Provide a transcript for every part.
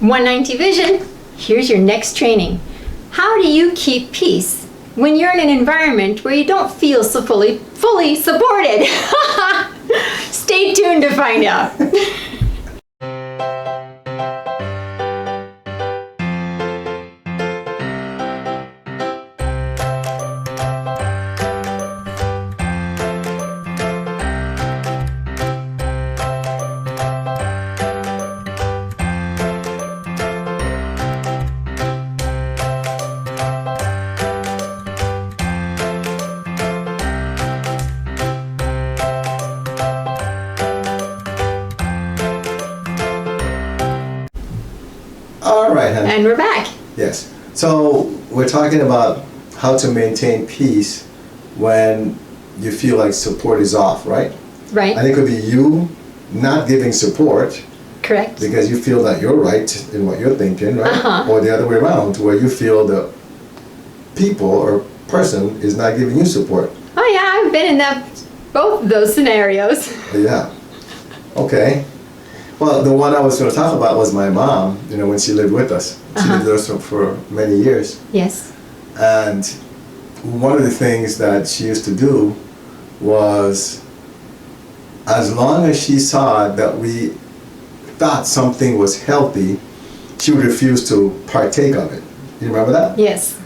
190 Vision, here's your next training. How do you keep peace when you're in an environment where you don't feel so fully supported? Stay tuned to find out. All right, honey. And we're back. Yes. So we're talking about how to maintain peace when you feel like support is off, right? Right. And it could be you not giving support Correct. because you feel that you're right in what you're thinking, right? Uh-huh. Or the other way around, where you feel the people or person is not giving you support. Oh yeah, I've been in both of those scenarios. Yeah. Okay. Well, the one I was going to talk about was my mom, when she lived with us. She lived with us for many years. Yes. And one of the things that she used to do was, as long as she saw that we thought something was healthy, she would refuse to partake of it. You remember that? Yes.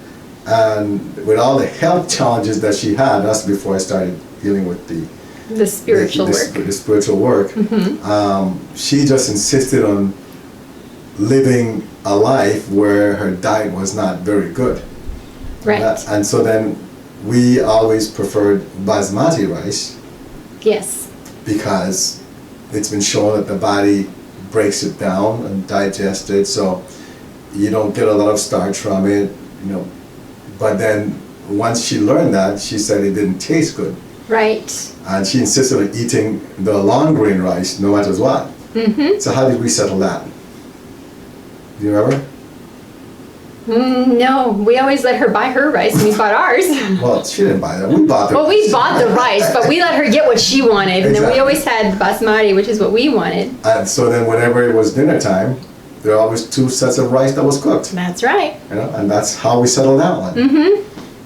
And with all the health challenges that she had, that's before I started dealing with the spiritual work. The spiritual work. She just insisted on living a life where her diet was not very good. Right. And so then we always preferred basmati rice Yes. because it's been shown that the body breaks it down and digests it, so you don't get a lot of starch from it, But then once she learned that, she said it didn't taste good. Right. And she insisted on eating the long grain rice no matter what. So how did we settle that? Do you remember? No, we always let her buy her rice and we bought ours. Well, she didn't buy that. We bought the Well, we bought the rice, but we let her get what she wanted. And then we Exactly. always had basmati, which is what we wanted. And so then whenever it was dinner time, there were always 2 sets of rice that was cooked. That's right. And that's how we settled that one.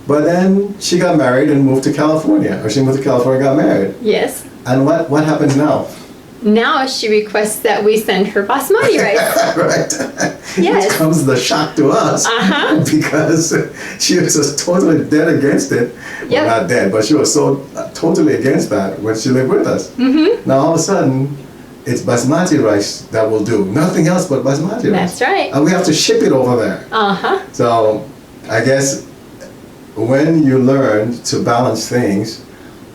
But then she got married and moved to California. Or she moved to California and got married. Yes. And what happens now? Now she requests that we send her basmati rice. Right. Yes. It comes the shock to us. Because she was just totally dead against it. Yep. Well, not dead, but she was so totally against that when she lived with us. Now all of a sudden, it's basmati rice that will do. Nothing else but basmati rice. That's right. And we have to ship it over there. So I guess when you learn to balance things,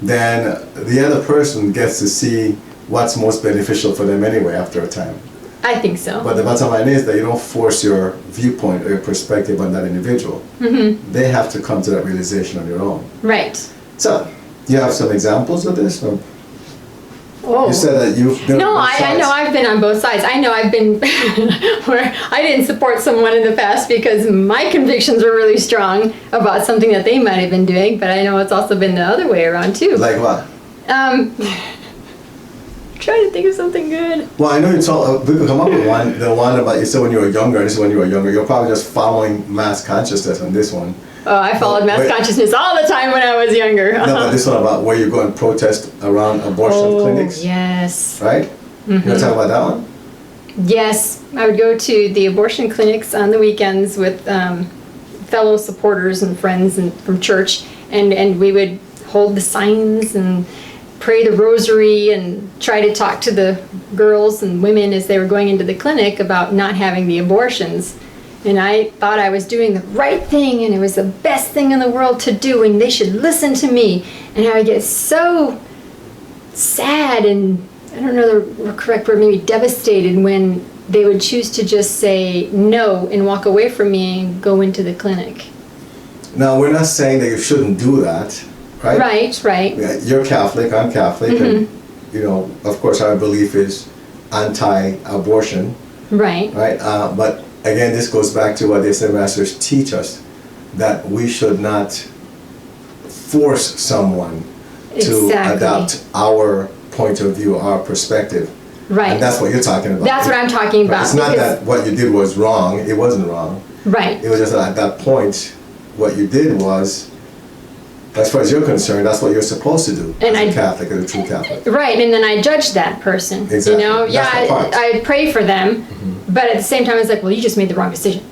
then the other person gets to see what's most beneficial for them anyway after a time. I think so. But the bottom line is that you don't force your viewpoint or your perspective on that individual. They have to come to that realization on their own. Right. So, you have some examples of this? Or Oh. you said that you've been No, on both I know sides. I've been on both sides. I know I've been where I didn't support someone in the past because my convictions were really strong about something that they might have been doing, but I know it's also been the other way around too. Like what? Trying to think of something good. Well, I know you told, we could come up with one, the one about, you said when you were younger, this is when you were younger, you're probably just following mass consciousness on this one. Oh, I followed mass Wait. consciousness all the time when I was younger. No, but this one about where you go and protest around abortion clinics, Yes. right? You want to talk about that one? Yes, I would go to the abortion clinics on the weekends with fellow supporters and friends from church, and we would hold the signs and pray the rosary and try to talk to the girls and women as they were going into the clinic about not having the abortions. And I thought I was doing the right thing and it was the best thing in the world to do and they should listen to me. And I would get so sad and, I don't know the correct word, maybe devastated when they would choose to just say no and walk away from me and go into the clinic. Now, we're not saying that you shouldn't do that, right? Right. Yeah, you're Catholic, I'm Catholic, and, of course our belief is anti-abortion, Right. right? But again, this goes back to what the Ascended Masters teach us, that we should not force someone to Exactly. adopt our point of view, our perspective. Right. And that's what you're talking about. That's what I'm talking Right. about. It's not because- that what you did was wrong. It wasn't wrong. Right. It was just that at that point, what you did was, as far as you're concerned, that's what you're supposed to do And as a I- Catholic, as a true Catholic. Right, and then I judged that person. Exactly. You know, That's the part. I'd pray for them, but at the same time, it's like, well, you just made the wrong decision.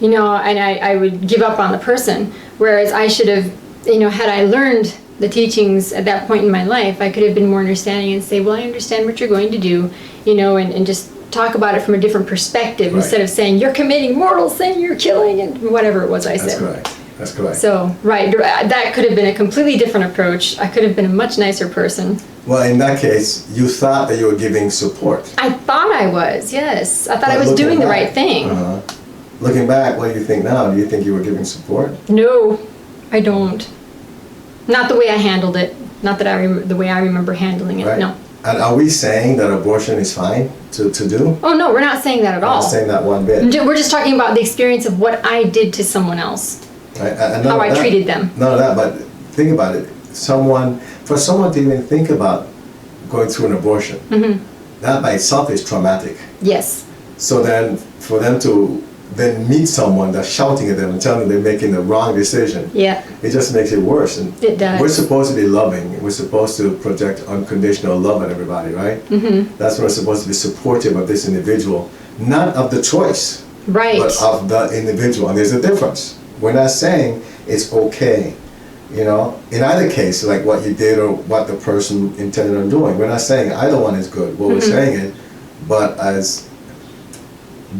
You know, and I would give up on the person. Whereas I should have, you know, had I learned the teachings at that point in my life, I could have been more understanding and say, well, I understand what you're going to do, you know, and just talk about it from a different perspective Right. instead of saying, you're committing mortal sin, you're killing, and whatever it was I That's said. correct. That's correct. So, right, that could have been a completely different approach. I could have been a much nicer person. Well, in that case, you thought that you were giving support. I thought I was, yes. I thought I But was looking doing the back- right thing. uh-huh. Looking back, what do you think now? Do you think you were giving support? No, I don't. Not the way I handled it. Not that the way I remember handling it. Right? No. And are we saying that abortion is fine to do? Oh no, we're not saying that at I'm all. not saying that one bit. We're just talking about the experience of what I did to someone else. Right? And none How of I that- treated them. None of that, but think about it. For someone to even think about going through an abortion, Mm-hmm. that by itself is traumatic. Yes. So then, for them to then meet someone that's shouting at them and telling them they're making the wrong decision, Yeah. it just makes it worse. And It does. we're supposed to be loving. We're supposed to project unconditional love on everybody, right? Mm-hmm. That's when we're supposed to be supportive of this individual, not of the choice, Right. but of the individual. And there's a difference. We're not saying it's okay, you know, in either case, like what you did or what the person intended on doing. We're not saying either one is good. What we're saying is, but as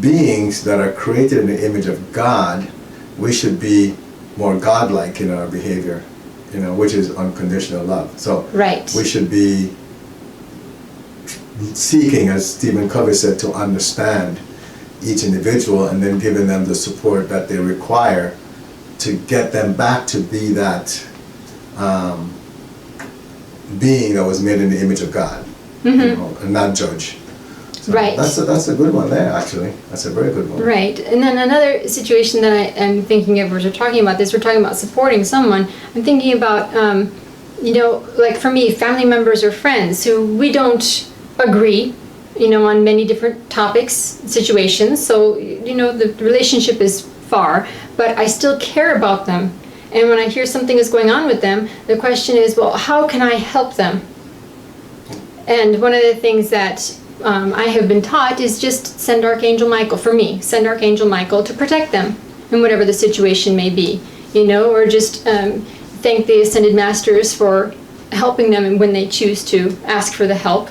beings that are created in the image of God, we should be more godlike in our behavior, you know, which is unconditional love. So Right. we should be seeking, as Stephen Covey said, to understand each individual and then giving them the support that they require to get them back to be that being that was made in the image of God, you know, and not judge. So Right. That's a good one there, actually. That's a very good one. Right. And then another situation that I am thinking of, as we're talking about this, we're talking about supporting someone. I'm thinking about, you know, like for me, family members or friends who we don't agree, you know, on many different topics, situations. So, you know, the relationship is far, but I still care about them. And when I hear something is going on with them, the question is, well, how can I help them? And one of the things that I have been taught is just send Archangel Michael, for me, send Archangel Michael to protect them in whatever the situation may be, you know, or just thank the Ascended Masters for helping them when they choose to ask for the help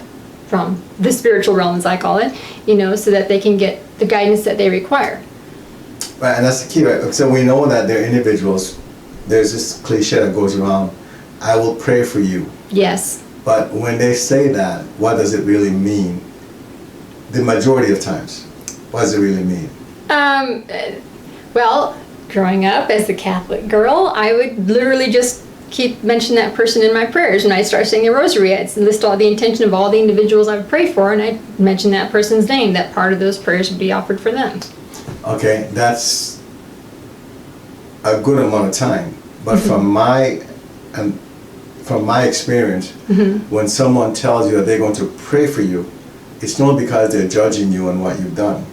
from the spiritual realm, as I call it, you know, so that they can get the guidance that they require. Right, and that's the key, right? So we know that they're individuals. There's this cliche that goes around, I will pray for you. Yes. But when they say that, what does it really mean? The majority of times, what does it really mean? Well, growing up as a Catholic girl, I would literally just keep mentioning that person in my prayers. And I'd start saying the rosary. I'd list all the intention of all the individuals I would pray for, and I'd mention that person's name. That part of those prayers would be offered for them. Okay, that's a good amount of time. But from my experience, when someone tells you that they're going to pray for you, it's not because they're judging you on what you've done.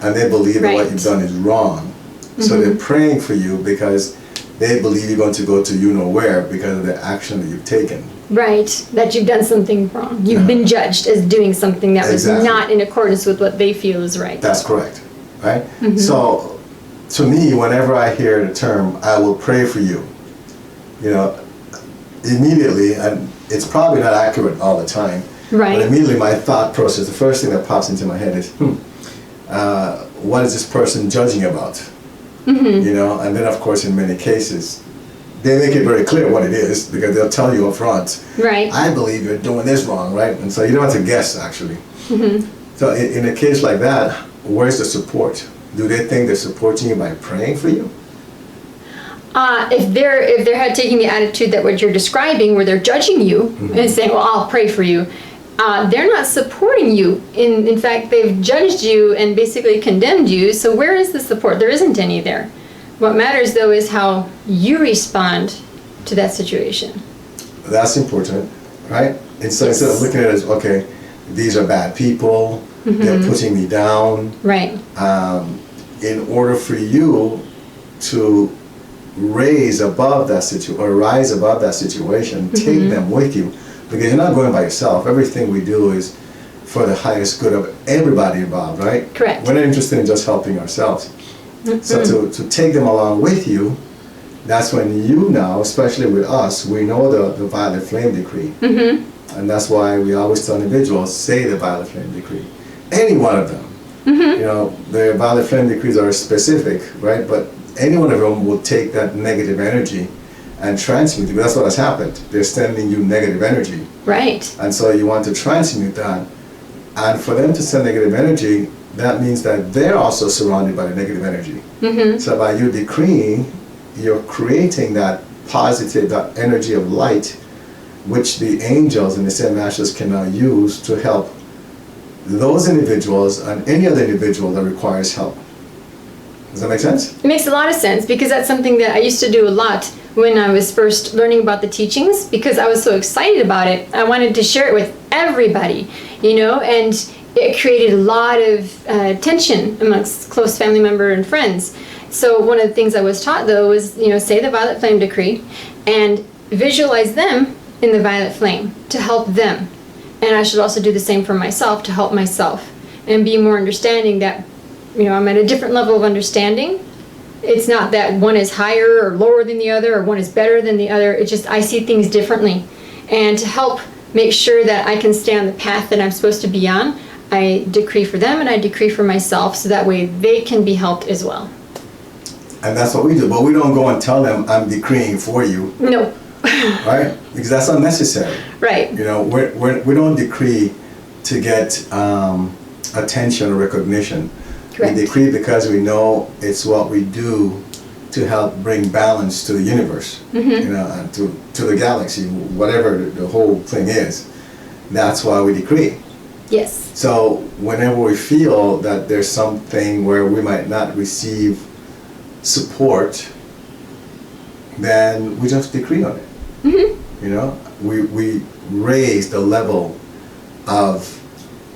And they believe that what Right. you've done is wrong. So they're praying for you because they believe you're going to go to you know where because of the action that you've taken. Right, that you've done something wrong. You've been judged as doing something that was Exactly. not in accordance with what they feel is right. That's correct, right? So, to me, whenever I hear the term, I will pray for you, you know, immediately, and it's probably not accurate all the time, Right. but immediately my thought process, the first thing that pops into my head is, what is this person judging about? You know, and then of course in many cases, they make it very clear what it is because they'll tell you up front, Right. I believe you're doing this wrong, right? And so you don't have to guess, actually. So in a case like that, where's the support? Do they think they're supporting you by praying for you? If they're had taking the attitude that what you're describing, where they're judging you and saying, "Well, I'll pray for you," they're not supporting you. In fact, they've judged you and basically condemned you. So where is the support? There isn't any there. What matters though is how you respond to that situation. That's important, right? And so instead of looking at it as, okay, these are bad people, they're putting me down. Right. In order for you to rise above that situation, take them with you, because you're not going by yourself. Everything we do is for the highest good of everybody involved, right? Correct. We're not interested in just helping ourselves. So to take them along with you, that's when you now, especially with us, we know the violet flame decree. And that's why we always tell individuals, say the violet flame decree. Any one of them. You know, the violet flame decrees are specific, right? But any one of them will take that negative energy and transmute it. That's what has happened. They're sending you negative energy. Right. And so you want to transmute that. And for them to send negative energy, that means that they're also surrounded by the negative energy. So by you decreeing, you're creating that positive, that energy of light, which the angels and the Ascended Masters can now use to help those individuals and any other individual that requires help. Does that make sense? It makes a lot of sense, because that's something that I used to do a lot when I was first learning about the teachings, because I was so excited about it. I wanted to share it with everybody, you know, and it created a lot of tension amongst close family members and friends. So one of the things I was taught, though, was, you know, say the violet flame decree and visualize them in the violet flame to help them. And I should also do the same for myself to help myself and be more understanding that, you know, I'm at a different level of understanding. It's not that one is higher or lower than the other, or one is better than the other. It's just I see things differently. And to help make sure that I can stay on the path that I'm supposed to be on, I decree for them and I decree for myself, so that way they can be helped as well. And that's what we do. But we don't go and tell them, I'm decreeing for you. No. Right? Because that's unnecessary. Right. You know, we don't decree to get attention or recognition. Correct. We decree because we know it's what we do to help bring balance to the universe, you know, and to the galaxy, whatever the whole thing is. That's why we decree. Yes. So whenever we feel that there's something where we might not receive support, then we just decree on it. You know, we raise the level of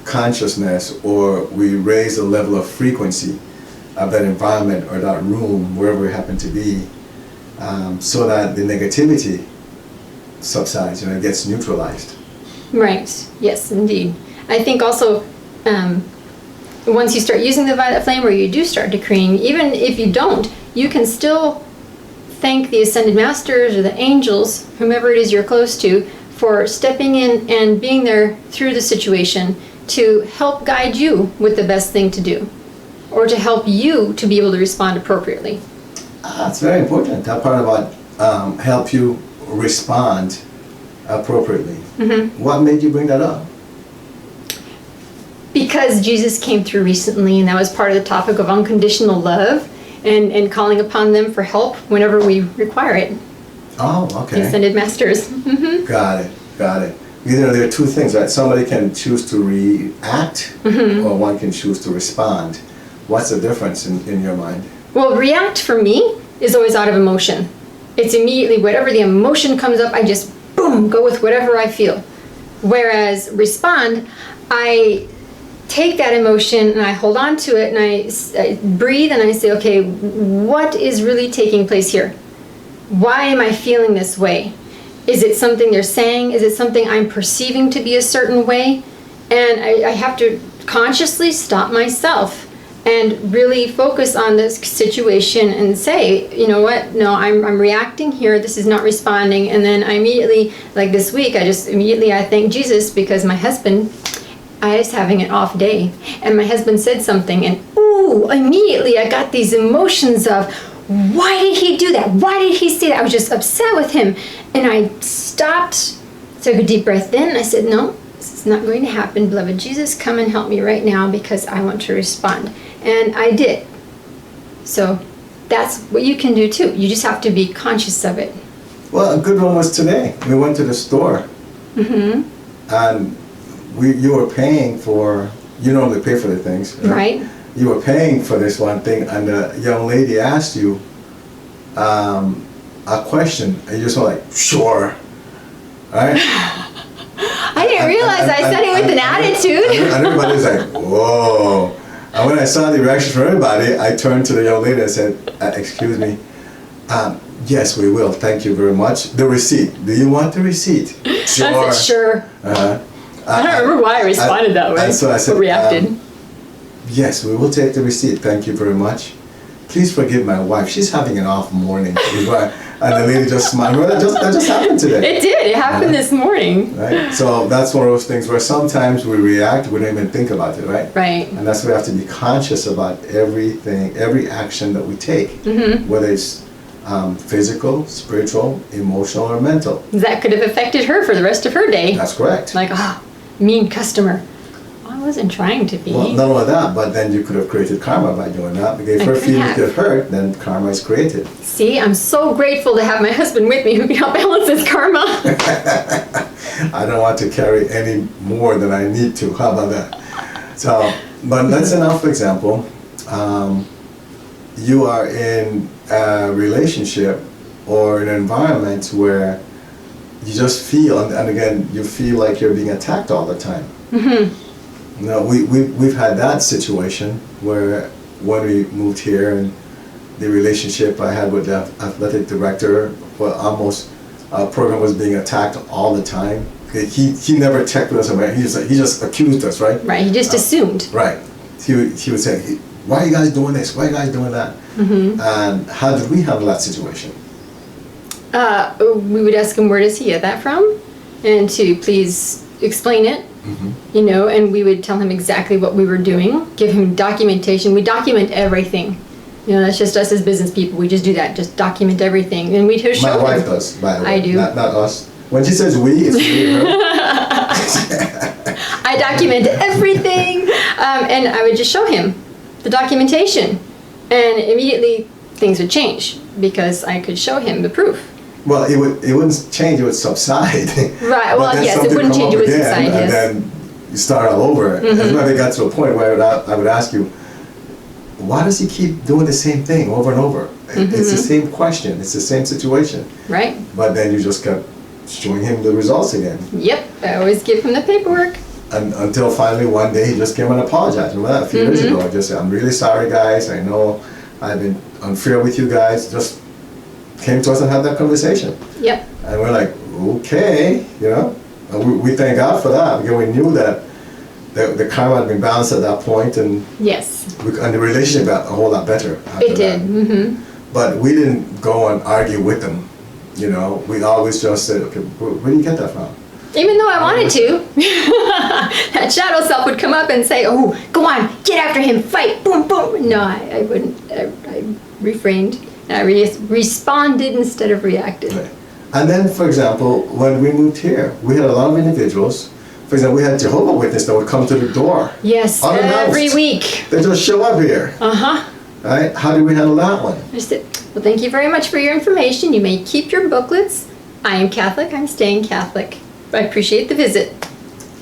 consciousness, or we raise the level of frequency of that environment or that room, wherever we happen to be, so that the negativity subsides, you know, it gets neutralized. Right. Yes, indeed. I think also once you start using the violet flame, or you do start decreeing, even if you don't, you can still thank the Ascended Masters or the angels, whomever it is you're close to, for stepping in and being there through the situation to help guide you with the best thing to do, or to help you to be able to respond appropriately. That's very important. That part about help you respond appropriately. What made you bring that up? Because Jesus came through recently, and that was part of the topic of unconditional love, and calling upon them for help whenever we require it. Oh, The okay. Ascended Masters. Got it. You know, there are two things, right? Somebody can choose to react, or one can choose to respond. What's the difference in your mind? Well, react for me is always out of emotion. It's immediately whatever the emotion comes up, I just boom, go with whatever I feel. Whereas respond, I take that emotion and I hold on to it, and I breathe and I say, okay, what is really taking place here? Why am I feeling this way? Is it something they're saying? Is it something I'm perceiving to be a certain way? And I have to consciously stop myself and really focus on this situation and say, you know what, no, I'm reacting here, this is not responding. And then I immediately, like this week, I thank Jesus, because my husband, I was having an off day, and my husband said something, and ooh, immediately I got these emotions of, why did he do that? Why did he say that? I was just upset with him. And I stopped, took a deep breath in, and I said, no, this is not going to happen. Beloved Jesus, come and help me right now, because I want to respond. And I did. So that's what you can do too. You just have to be conscious of it. Well, a good one was today. We went to the store, and you were paying for, you normally pay for the things, Right. You were paying for this one thing, and the young lady asked you a question, and you just were like, sure, right? I didn't realize I said it with an attitude. And everybody's like, whoa. And when I saw the reaction from everybody, I turned to the young lady and said, excuse me, yes, we will. Thank you very much. The receipt. Do you want the receipt? Sure. I said, sure. I don't remember why I responded that way. And so I said, or reacted. Yes, we will take the receipt. Thank you very much. Please forgive my wife. She's having an off morning. And the lady just smiled. Well, that just happened today. It did. It happened this morning. Right? So that's one of those things where sometimes we react, we don't even think about it, right? Right. And that's why we have to be conscious about everything, every action that we take, whether it's physical, spiritual, emotional, or mental. That could have affected her for the rest of her day. That's correct. Like, mean customer. Well, I wasn't trying to be. Well, not only that, but then you could have created karma by doing that. Because if her feelings get hurt, then karma is created. See, I'm so grateful to have my husband with me who can help balance his karma. I don't want to carry any more than I need to. How about that? So, but let's say now, for example, you are in a relationship or an environment where you just feel, and again, you feel like you're being attacked all the time. We've had that situation where when we moved here and the relationship I had with the athletic director, program was being attacked all the time. He never checked with us, he just accused us, right? Right, he just assumed. Right. He would say, why are you guys doing this? Why are you guys doing that? And how did we handle that situation? We would ask him, where does he get that from? And to please explain it, and we would tell him exactly what we were doing, give him documentation. We document everything. That's just us as business people. We just do that, just document everything. And we just show him. My wife does, by the way. I do. Not us. When she says we, it's me and her. I document everything, and I would just show him the documentation. And immediately things would change because I could show him the proof. Well, it wouldn't change, it would subside. Right, well, yes, it wouldn't change, it would subside, yes. And then you start all over. And when it got to a point where I would ask you, why does he keep doing the same thing over and over? It's the same question, it's the same situation. Right. But then you just kept showing him the results again. Yep, I always give him the paperwork. And until finally one day he just came and apologized. Remember that a few years ago? I just said, I'm really sorry, guys. I know I've been unfair with you guys. Just came to us and had that conversation. Yep. And we're like, okay, And we thank God for that because we knew that the karma had been balanced at that point, and yes, and the relationship got a whole lot better. It did. But we didn't go and argue with them. We always just said, okay, where do you get that from? Even though I wanted to, that shadow self would come up and say, oh, go on, get after him, fight, boom, boom. No, I wouldn't. I refrained. I responded instead of reacted. Right. And then, for example, when we moved here, we had a lot of individuals. For example, we had Jehovah's Witnesses that would come to the door. Yes, unannounced. every week. They just show up here. Right? How did we handle that one? I said, well, thank you very much for your information. You may keep your booklets. I am Catholic. I'm staying Catholic. I appreciate the visit.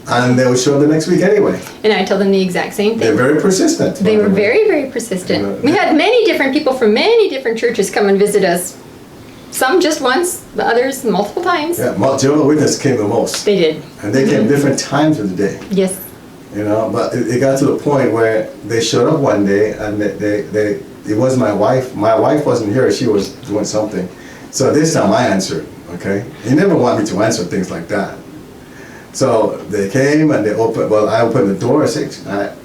And they would show up the next week anyway. And I told them the exact same thing. They're very persistent. They were very, very persistent. We had many different people from many different churches come and visit us. Some just once, the others multiple times. Yeah, Jehovah's Witnesses came the most. They did. And they came different times of the day. Yes. But it got to the point where they showed up one day and it was my wife. My wife wasn't here, she was doing something. So this time I answered, okay? You never want me to answer things like that. So they came and I opened the door. I said,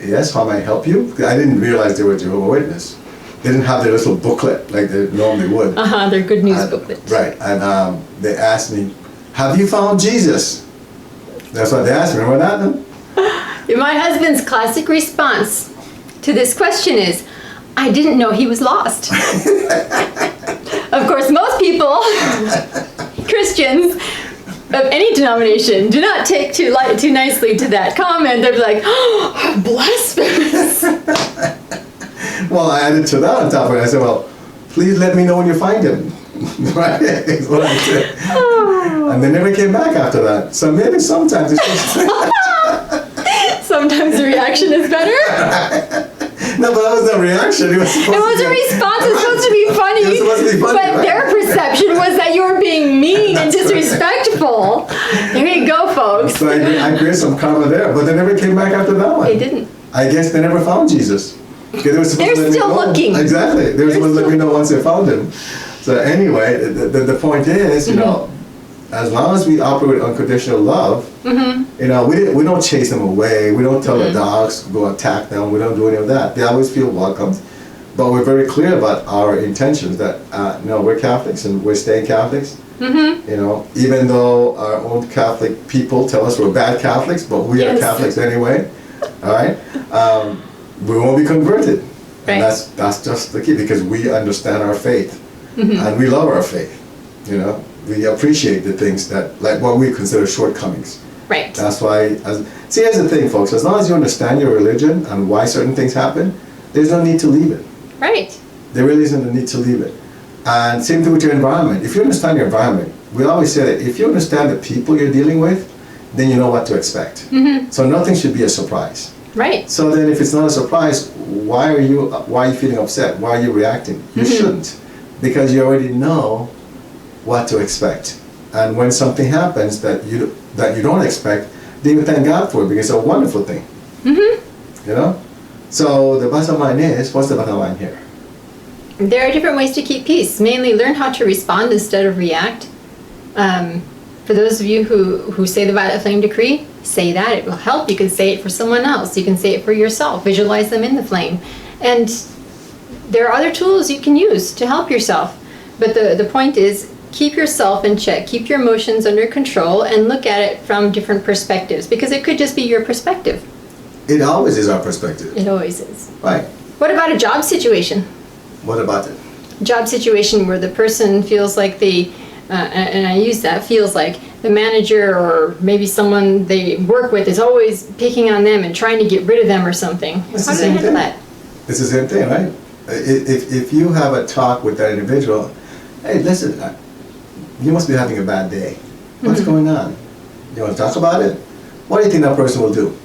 yes, how may I help you? I didn't realize they were Jehovah's Witnesses. They didn't have their little booklet like they normally would. Their good news booklet. Right, and they asked me, have you found Jesus? That's what they asked me, remember that? My husband's classic response to this question is, I didn't know he was lost. Of course, most people, Christians of any denomination, do not take too nicely to that comment. They're like, oh, blasphemous. Well, I added to that on top of it. I said, well, please let me know when you find him. Right? Is what I said. And they never came back after that. So maybe sometimes it's just... Sometimes the reaction is better. No, but that was the reaction. It was supposed It was to a be response. It was supposed to be funny. It was supposed to be funny, But right? their perception was that you were being mean and disrespectful. There you go, folks. So I created some karma there, but they never came back after that one. They didn't. I guess they never found Jesus. Because they were supposed They're to let me still know. looking. Exactly. They were supposed to let me know once they found him. So anyway, the point is, you know, as long as we operate with unconditional love, you know, we don't chase them away. We don't tell the dogs to go attack them. We don't do any of that. They always feel welcomed. But we're very clear about our intentions that, no, we're Catholics and we're staying Catholics. You know, even though our own Catholic people tell us we're bad Catholics, but we are Yes. Catholics anyway. All right? We won't be converted. Right. And that's just the key, because we understand our faith. And we love our faith. You know, we appreciate the things that, like what we consider shortcomings. Right. That's why, see, here's the thing, folks. As long as you understand your religion and why certain things happen, there's no need to leave it. Right. There really isn't a need to leave it. And same thing with your environment. If you understand your environment, we always say that if you understand the people you're dealing with, then you know what to expect. So nothing should be a surprise. Right. So then if it's not a surprise, why are you feeling upset? Why are you reacting? You shouldn't, because you already know what to expect. And when something happens that you don't expect, then you thank God for it, because it's a wonderful thing. You know? So the bottom line is, what's the bottom line here? There are different ways to keep peace. Mainly learn how to respond instead of react. For those of you who say the Violet Flame Decree, say that. It will help. You can say it for someone else. You can say it for yourself. Visualize them in the flame. And there are other tools you can use to help yourself. But the point is, keep yourself in check. Keep your emotions under control and look at it from different perspectives, because it could just be your perspective. It always is our perspective. It always is. Right. What about a job situation? What about it? Job situation where the person feels like and I use that, feels like the manager or maybe someone they work with is always picking on them and trying to get rid of them or something. It's How the do they same handle thing. that? It's the same thing, right? If you have a talk with that individual, hey, listen, you must be having a bad day. What's going on? You want to talk about it? What do you think that person will do?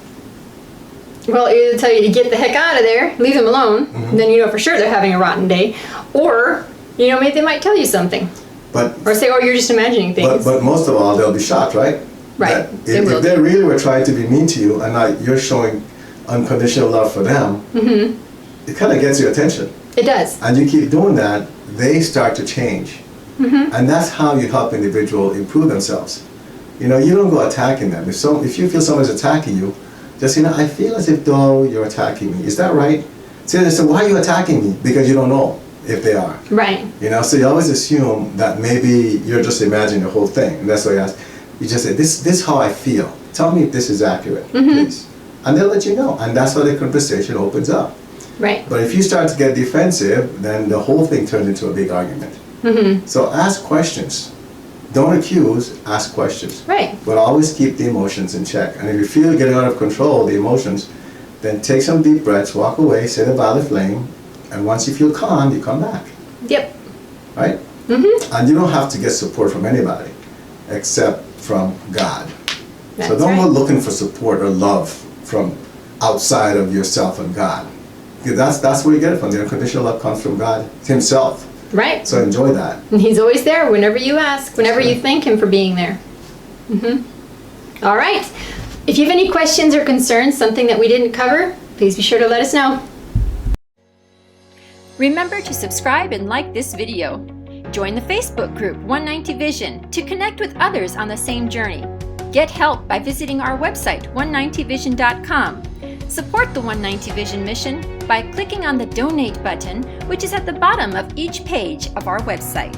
Well, either tell you to get the heck out of there, leave them alone, then you know for sure they're having a rotten day, or you know, maybe they might tell you something, But or say, "Oh, you're just imagining things." but most of all, they'll be shocked, right? Right, That they if will. they really were trying to be mean to you and not you're showing unconditional love for them, it kind of gets your attention. It does. And you keep doing that, they start to change. And that's how you help individual improve themselves. You know, you don't go attacking them. If you feel someone's attacking you, just, you know, I feel as if though you're attacking me. Is that right? So they say, why are you attacking me? Because you don't know if they are. Right. You know, so you always assume that maybe you're just imagining the whole thing. And that's why you just say, this is how I feel. Tell me if this is accurate, please. And they'll let you know. And that's why the conversation opens up. Right. But if you start to get defensive, then the whole thing turns into a big argument. So ask questions. Don't accuse, ask questions. Right. But always keep the emotions in check. And if you feel getting out of control, the emotions, then take some deep breaths, walk away, say the Violet Flame, and once you feel calm, you come back. Yep. Right? And you don't have to get support from anybody except from God. That's So don't right. go looking for support or love from outside of yourself and God. Because that's where you get it from. The unconditional love comes from God Himself. Right. So enjoy that. And He's always there whenever you ask, whenever you thank Him for being there. All right. If you have any questions or concerns, something that we didn't cover, please be sure to let us know. Remember to subscribe and like this video. Join the Facebook group 190 Vision to connect with others on the same journey. Get help by visiting our website 190vision.com. Support the 190 Vision mission by clicking on the donate button, which is at the bottom of each page of our website.